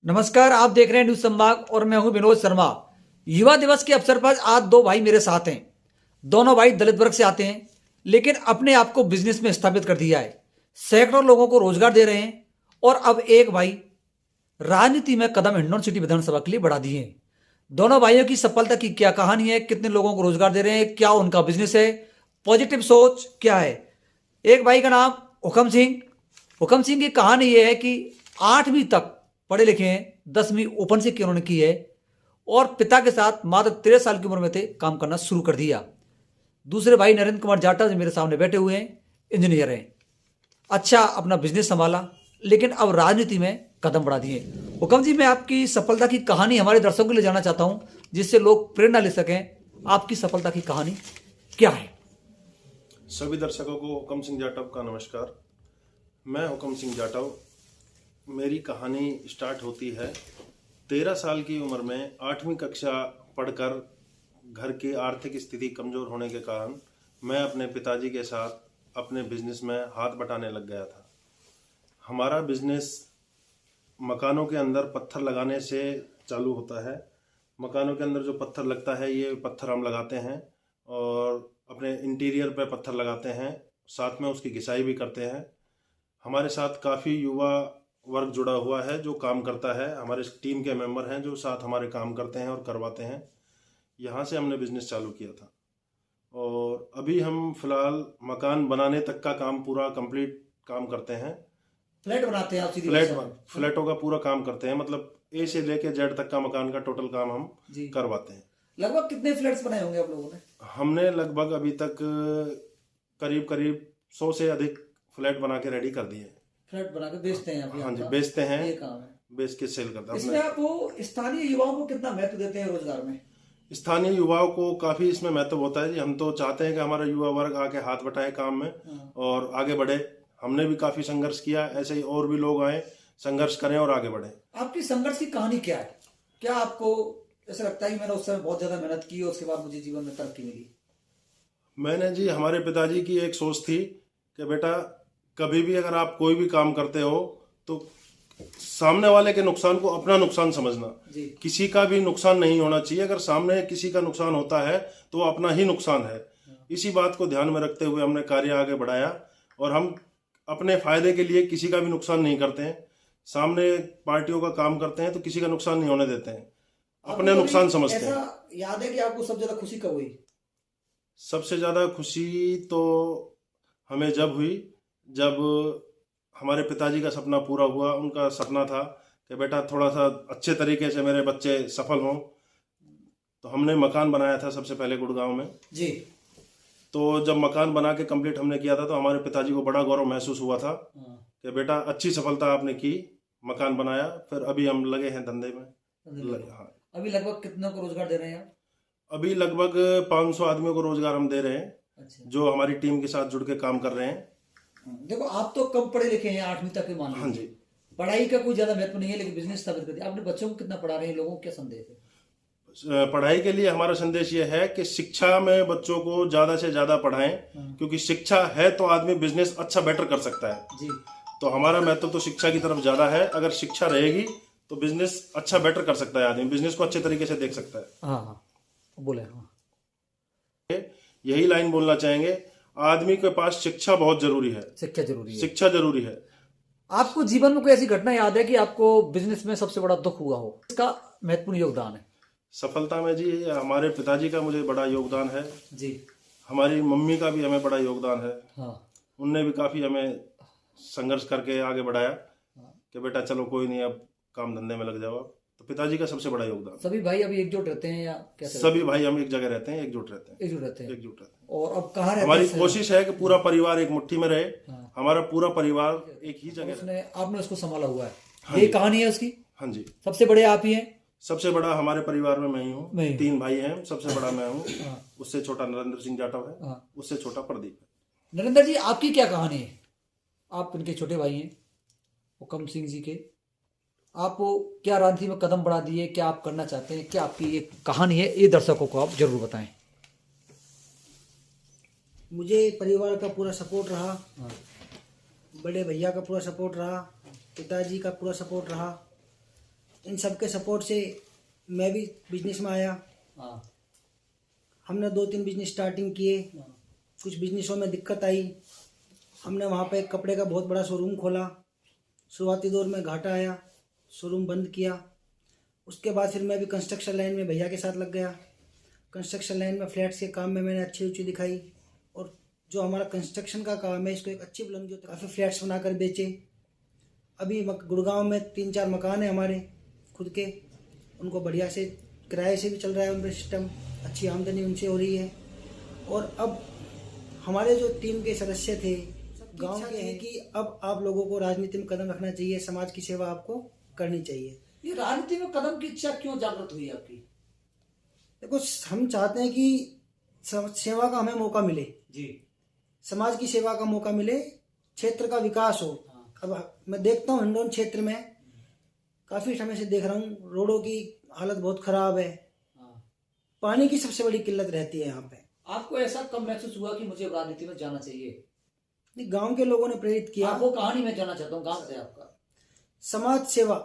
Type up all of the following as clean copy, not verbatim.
नमस्कार, आप देख रहे हैं न्यूज संभाग और मैं हूं विनोद शर्मा। युवा दिवस के अवसर पर आज दो भाई मेरे साथ हैं। दोनों भाई दलित वर्ग से आते हैं, लेकिन अपने आप को बिजनेस में स्थापित कर दिया है। सैकड़ों लोगों को रोजगार दे रहे हैं और अब एक भाई राजनीति में कदम हिंडौन सिटी विधानसभा के लिए बढ़ा दिए हैं। दोनों भाइयों की सफलता की क्या कहानी है, कितने लोगों को रोजगार दे रहे हैं, क्या उनका बिजनेस है, पॉजिटिव सोच क्या है। एक भाई का नाम हुकम सिंह। हुकम सिंह की कहानी यह है कि 8वीं तक पढ़े लिखे हैं, 10वीं ओपन से उन्होंने की है और पिता के साथ मात्र 13 साल की उम्र में थे काम करना शुरू कर दिया। दूसरे भाई नरेंद्र कुमार जाटव जो मेरे सामने बैठे हुए हैं, इंजीनियर हैं। अच्छा अपना बिजनेस संभाला, लेकिन अब राजनीति में कदम बढ़ा दिए। हुकम जी, मैं आपकी सफलता की कहानी हमारे दर्शकों के लिए जानना चाहता हूं, जिससे लोग प्रेरणा ले सकें। आपकी सफलता की कहानी क्या है? सभी दर्शकों को हुकम सिंह जाटव का नमस्कार। मैं हुकम सिंह जाटव। मेरी कहानी स्टार्ट होती है 13 साल की उम्र में। 8वीं कक्षा पढ़कर घर की आर्थिक स्थिति कमज़ोर होने के कारण मैं अपने पिताजी के साथ अपने बिजनेस में हाथ बटाने लग गया था। हमारा बिजनेस मकानों के अंदर पत्थर लगाने से चालू होता है। मकानों के अंदर जो पत्थर लगता है, ये पत्थर हम लगाते हैं और अपने इंटीरियर पे पत्थर लगाते हैं, साथ में उसकी घिसाई भी करते हैं। हमारे साथ काफ़ी युवा वर्ग जुड़ा हुआ है जो काम करता है। हमारे टीम के मेंबर हैं जो साथ हमारे काम करते हैं और करवाते हैं। यहाँ से हमने बिजनेस चालू किया था और अभी हम फिलहाल मकान बनाने तक का काम पूरा कंप्लीट काम करते हैं। फ्लैट बनाते हैं आप? सीधी फ्लैटों का पूरा काम करते हैं, मतलब ए से लेके जेड तक का मकान का टोटल काम हम करवाते हैं। लगभग कितने फ्लैट्स बनाए होंगे आप लोगों ने? हमने लगभग अभी तक करीब करीब 100 से अधिक फ्लैट बना के रेडी कर दिए। फ्लैट बना के बेचते हैं आप? हाँ जी, बेचते हैं। ये काम है, बेच के सेल करते हैं। इसमें आप वो स्थानीय युवाओं को कितना महत्व देते हैं रोजगार में? स्थानीय युवाओं को काफी इसमें महत्व होता है जी। हम तो चाहते हैं कि हमारा युवा वर्ग आके हाथ बटाए काम में और आगे बढ़े। हमने भी काफी संघर्ष किया, ऐसे ही और भी लोग आए, संघर्ष करें और आगे बढ़े। आपकी संघर्ष की कहानी क्या है? क्या आपको ऐसा लगता है कि मैंने उस समय बहुत ज्यादा मेहनत की और उसके बाद मुझे जीवन में तरक्की मिली? मैंने जी, हमारे पिताजी की एक सोच थी कि बेटा कभी भी अगर आप कोई भी काम करते हो तो सामने वाले के नुकसान को अपना नुकसान समझना। किसी का भी नुकसान नहीं होना चाहिए। अगर सामने किसी का नुकसान होता है तो वो अपना ही नुकसान है। इसी बात को ध्यान में रखते हुए हमने कार्य आगे बढ़ाया और हम अपने फायदे के लिए किसी का भी नुकसान नहीं करते हैं। सामने पार्टियों का काम करते हैं तो किसी का नुकसान नहीं होने देते हैं, अपने नुकसान समझते हैं। ऐसा याद है कि आपको सबसे ज्यादा खुशी कब हुई? सबसे ज्यादा खुशी तो हमें जब हुई जब हमारे पिताजी का सपना पूरा हुआ। उनका सपना था कि बेटा थोड़ा सा अच्छे तरीके से मेरे बच्चे सफल हों, तो हमने मकान बनाया था सबसे पहले गुड़गांव में जी। तो जब मकान बना के कंप्लीट हमने किया था तो हमारे पिताजी को बड़ा गौरव महसूस हुआ था कि बेटा अच्छी सफलता आपने की, मकान बनाया। फिर अभी हम लगे हैं धंधे में। हाँ। अभी लगभग कितनों को रोजगार दे रहे हैं आप? अभी लगभग 500 आदमियों को रोजगार हम दे रहे हैं। अच्छा। जो हमारी टीम के साथ जुड़ के काम कर रहे हैं। देखो, आप तो कम पढ़े लिखे हैं, 8वीं तक के मान लीजिए। हाँ जी। पढ़ाई का कोई ज्यादा महत्व नहीं है, लेकिन बिजनेस स्थापित कर दिया। आपने बच्चों को कितना पढ़ा रहे हैं, लोगों को क्या संदेश है? पढ़ाई के लिए हमारा संदेश ये है कि शिक्षा में बच्चों को ज्यादा से ज्यादा पढ़ाएं, क्योंकि शिक्षा है तो आदमी बिजनेस अच्छा बेटर कर सकता है जी। तो हमारा महत्व तो शिक्षा की तरफ ज्यादा है। अगर शिक्षा रहेगी तो बिजनेस अच्छा बेटर कर सकता है, आदमी बिजनेस को अच्छे तरीके से देख सकता है। हाँ, बोले। हाँ, यही लाइन बोलना चाहेंगे, आदमी के पास शिक्षा बहुत जरूरी है। शिक्षा जरूरी है, शिक्षा जरूरी है। आपको जीवन में कोई ऐसी घटना याद है कि आपको बिजनेस में सबसे बड़ा दुख हुआ हो? इसका महत्वपूर्ण योगदान है सफलता में जी। हमारे पिताजी का मुझे बड़ा योगदान है जी। हमारी मम्मी का भी हमें बड़ा योगदान है। हाँ। उनने भी काफी हमें संघर्ष करके आगे बढ़ाया कि बेटा चलो कोई नहीं, अब काम धंधे में लग जाओ। तो पिताजी का सबसे बड़ा योगदान। सभी भाई अभी एकजुट रहते हैं या कैसे? सभी भाई हम एक जगह रहते हैं, एकजुट रहते हैं। और अब कहाँ रहते हैं? हमारी कोशिश है कि पूरा परिवार एक मुट्ठी में रहे। हाँ। हमारा पूरा परिवार एक ही जगह। आपने उसको संभाला हुआ है। हाँ, ये कहानी है उसकी। हाँ जी। सबसे बड़े आप ही हैं? सबसे बड़ा हमारे परिवार में मैं ही हूँ। 3 भाई हैं, सबसे बड़ा मैं हूँ। उससे छोटा नरेंद्र सिंह जाटव है, उससे छोटा प्रदीप है। नरेंद्र जी, आपकी क्या कहानी है? आप इनके छोटे भाई हैं, हुकम सिंह जी के। आप क्या राजनीति में कदम बढ़ा दिए, क्या आप करना चाहते हैं, क्या आपकी ये कहानी है, ये दर्शकों को आप जरूर बताएं। मुझे परिवार का पूरा सपोर्ट रहा, बड़े भैया का पूरा सपोर्ट रहा, पिताजी का पूरा सपोर्ट रहा इन सब के सपोर्ट से मैं भी बिजनेस में आया। हाँ हमने 2-3 बिजनेस स्टार्टिंग किए। कुछ बिजनेसों में दिक्कत आई। हमने वहाँ पे एक कपड़े का बहुत बड़ा शोरूम खोला। शुरुआती दौर में घाटा आया, शोरूम बंद किया। उसके बाद फिर मैं भी कंस्ट्रक्शन लाइन में भैया के साथ लग गया। कंस्ट्रक्शन लाइन में फ्लैट्स के काम में मैंने अच्छी रुचि दिखाई और जो हमारा कंस्ट्रक्शन का काम है इसको एक अच्छी बुलंदी होती है। काफ़ी फ्लैट्स बनाकर बेचे। अभी गुड़गांव में 3-4 मकान है हमारे खुद के, उनको बढ़िया से किराए से भी चल रहा है उनका सिस्टम, अच्छी आमदनी उनसे हो रही है। और अब हमारे जो टीम के सदस्य थे गांव के हैं कि अब आप लोगों को राजनीति में कदम रखना चाहिए, समाज की सेवा आपको करनी चाहिए। ये राजनीति में कदम की इच्छा क्यों जागृत हुई आपकी? देखो, हम चाहते हैं कि सेवा का हमें मौका मिले जी, समाज की सेवा का मौका मिले, क्षेत्र का विकास हो। अब मैं देखता हूँ हिंडौन क्षेत्र में काफ़ी समय से देख रहा हूँ रोडों की हालत बहुत खराब है। पानी की सबसे बड़ी किल्लत रहती है यहाँ पे। आपको ऐसा कब महसूस हुआ कि मुझे राजनीति में जाना चाहिए? गांव के लोगों ने प्रेरित किया। आपको कहानी में जाना चाहता हूँ, गांव से आपका। समाज सेवा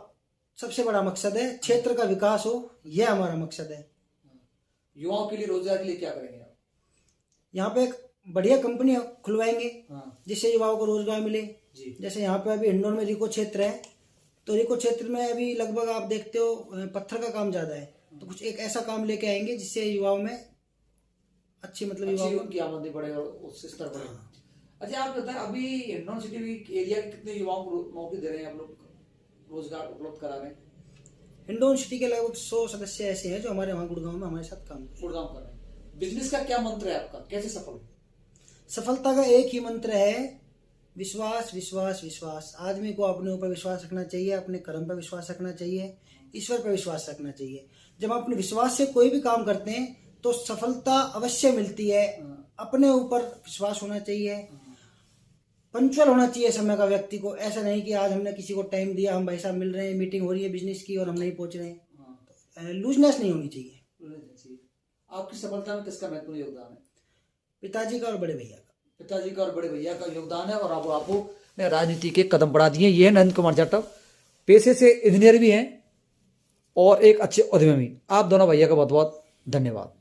सबसे बड़ा मकसद है, क्षेत्र का विकास हो, यह हमारा मकसद है। युवाओं के लिए रोजगार के लिए क्या करेंगे आप? यहाँ पे एक बढ़िया कंपनी खुलवाएंगे जिससे युवाओं को रोजगार मिले। जैसे यहाँ पे अभी हिंडौन में रिको क्षेत्र है, तो रिको क्षेत्र में अभी लगभग आप देखते हो पत्थर का काम ज्यादा है, तो कुछ एक ऐसा काम लेके आएंगे जिससे युवाओं में अच्छी युवाओं की आमदनी बढ़े और उस स्तर बढ़े। अच्छा, आप बताएं, अभी हिंडौन सिटी एरिया के कितने युवाओं को मौके दे रहे हैं आप लोग, रोजगार उपलब्ध करा रहे हैं? हिंडौन सिटी के लगभग 100 सदस्य ऐसे हैं जो हमारे वहाँ गुड़गांव में हमारे साथ काम कर रहे हैं। बिजनेस का क्या मंत्र है आपका, कैसे सफल? सफलता का एक ही मंत्र है, विश्वास विश्वास विश्वास। आदमी को अपने ऊपर विश्वास रखना चाहिए, अपने कर्म पर विश्वास रखना चाहिए, ईश्वर पर विश्वास रखना चाहिए। जब आप अपने विश्वास से कोई भी काम करते हैं तो सफलता अवश्य मिलती है। अपने ऊपर विश्वास होना चाहिए, पंक्चुअल होना चाहिए समय का व्यक्ति को। ऐसा नहीं कि आज हमने किसी को टाइम दिया, हम भाई साहब मिल रहे हैं, मीटिंग हो रही है बिजनेस की और हम नहीं पहुंच रहे हैं। लूजनेस नहीं होनी चाहिए। आपकी सफलता में किसका महत्वपूर्ण योगदान है? पिताजी का और बड़े भैया का। पिताजी का और बड़े भैया का योगदान है और आपको ने राजनीति के कदम बढ़ा दिए। ये है नरेंद्र कुमार जाटव, पेशे से इंजीनियर भी हैं और एक अच्छे उद्यमी भी। आप दोनों भैया का बहुत बहुत धन्यवाद।